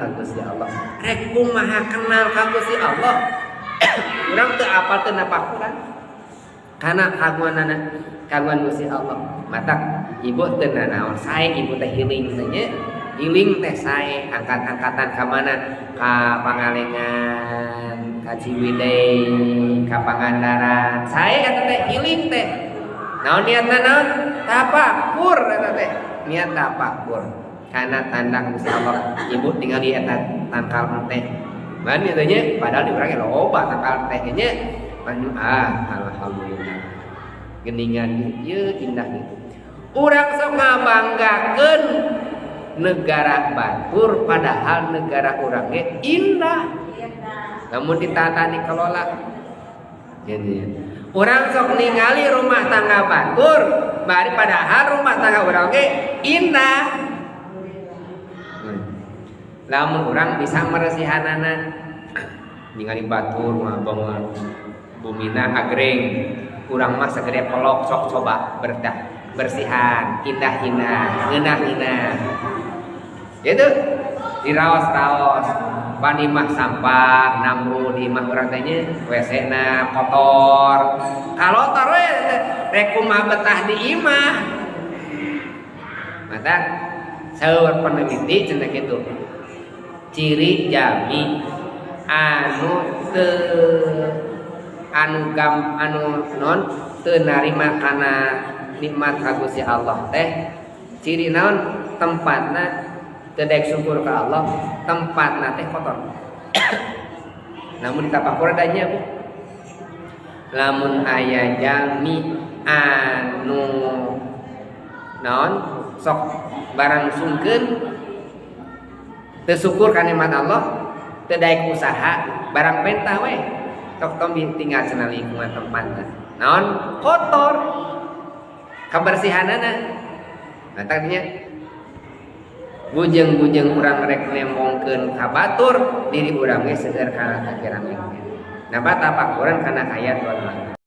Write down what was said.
ka Gusti Allah. Rek kumaha kenal ka Gusti Allah. Urang teu apal teu napakuran. Kana kagungan Gusti Allah. Matak ibu teu nanaon sae ibu teh healing teh nya. Healing teh sae angkat-angkatan ka mana? Ka Pangalengan, ka Ciwidey, ka Pangandaran. Sae eta teh healing teh. Naon niatna naon? Tapakur eta teh. Niat tapakur. Kana tanda Gusti Allah. Ibu tinggali eta tangkal teh. Man ieu teh nya padahal di urang ge loba tangkal teh nya. Alhamdulillah. Geningan ieu indah gitu. Urang sok ngabanggakeun negara batur padahal negara urang ge indah. Namun ditata dikelola. Jadi urang sok ningali rumah tangga batur bari padahal rumah tangga urang ge indah. Lamun urang bisa meresihanana ningali batur mah bangun bumina agreng urang mah sagede pelok sok coba bersihan indah-indah ngeunah-ngeunah itu diraos-raos bani mah sampah namrud di mah urang teh nya WC na kotor kalotor we rek kumaha betah di imah mata saur peneliti cenah kitu ciri jami anu non teu narima kana nikmat ka Gusti Allah teh ciri naon tempatna teu daek syukur ka Allah tempatna teh kotor. Namun tapakur adanya Bu lamun aya jami anu naon sok barang sungkeun teu syukur ka nikmat Allah teu daek usaha barang pentah we tok tong tinggal cenah lingkungan tempatna naon kotor kabersihanana nah tadinya bujeng-bujeng urang rek nembongkeun ka batur diri urang ge seueur kana kakiran nah bata pakuran kana aya Tuhan.